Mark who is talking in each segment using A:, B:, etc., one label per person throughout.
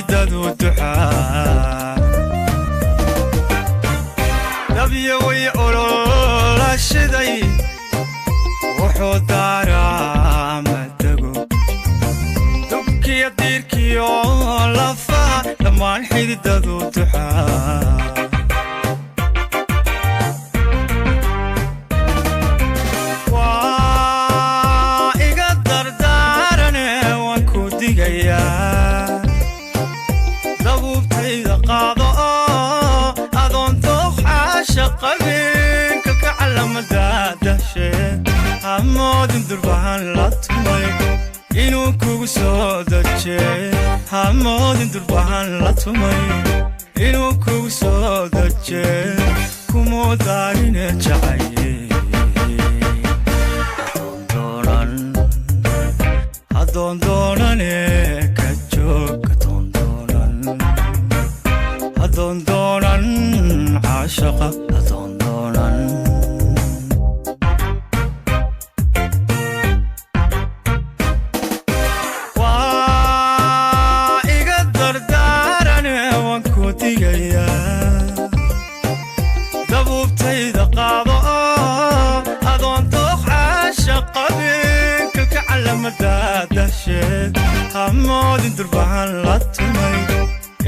A: xididadu duxaa dabya way ololashaday wuxuu daaraa madago dubkiya diirkiyo lafaha dhammaan xididadu duxaa dabubtayda qaado adoon dooxaasha qabinka ka calamada dahsheed hamoodin durbahan la tumay inuu kugu soo dajee hamoodin durbahan la tumay inuu kugu soo dajee kumuu daarine jacaye adoon doonane ka joog adoon doonan caashaqa adoon doonan waa iga dardaarane waan ku digayaa dabuubtayda qaado adoon dooq caashaqa binka ka calamada dahsheed hamoodin durbahan la tumay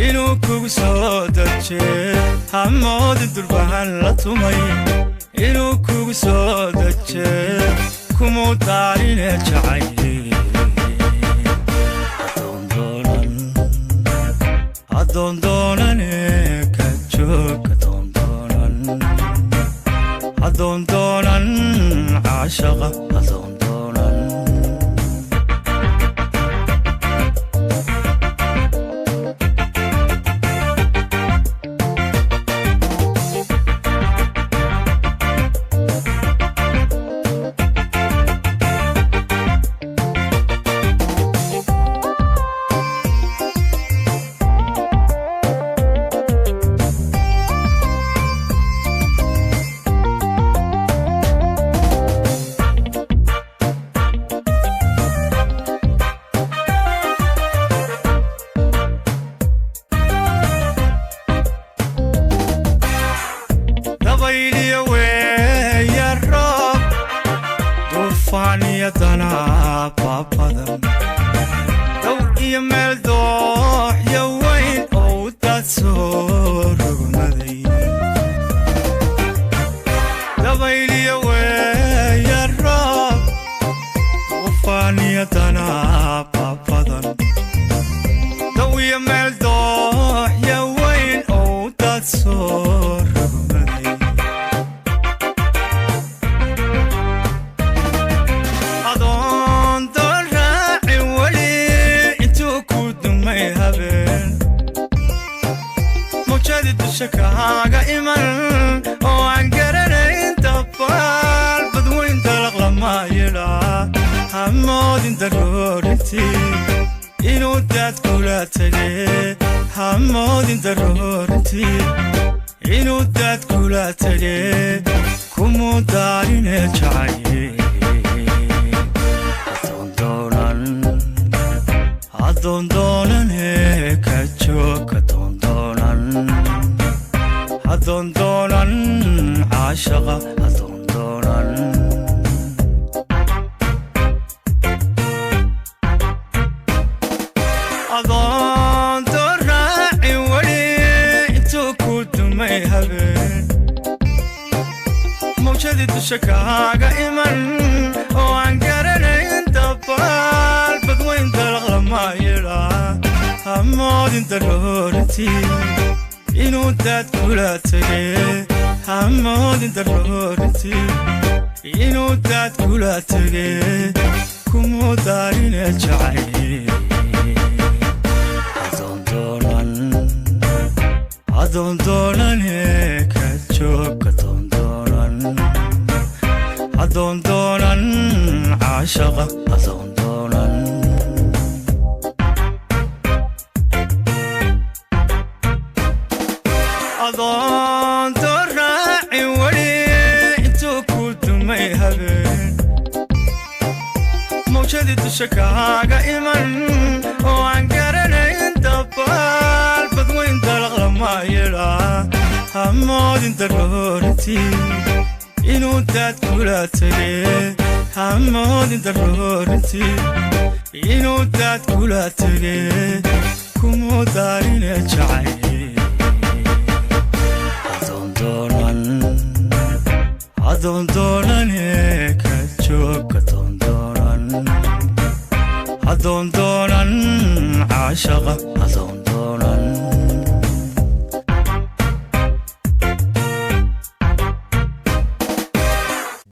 A: inuu kugu soo dajee hamoodin durbahan la tumay inuu kugu soo dajee kumuu daarine jacaye adoon doonane ka joog adoon doonan caashaqa adoon doonan duufaaniyadana baabadan dow iyo meel dooxya weyn oo u daad soo rogmaday dabayliya weeya roob duufaaniyadana baabadan dow iyo meel dooxya weyn oo u daad soo rogmaday mawjadi dusha kaaga iman oo aan garanayn dabaal badweyn dalaq lama yidhaa hamoodin daroorintii inuu daad kula tegee hamoodin daroorintii inuu daad kula tegee kumuu daarine jacaye adoon doonane ka joog adoon doonan caashaqa adoon doonan adoon dooraaci weli intuu ku dumay habeen mawjadi dusha kaaga iman oo aan garanayn dabaal badweyn dalaq lama yidhaa hamoodin daroorintii inuu daad kula tegee hamoodin daroorintii inuu daad kula tegee kumuu daarine jacaye adoon doonane ka joog adoon doonan caashaqa adoon doonan adoon dooraaci weli intuu ku dumay habeen mawjadi dusha kaaga iman oo aan garanayn dabaal hamoodin daroortii inuu daad kula tegee hamoodin daroortii inuu daad kula tegee kumuu daarine jacayl adoon doonane ka joog adoon doonan caashaqa adoon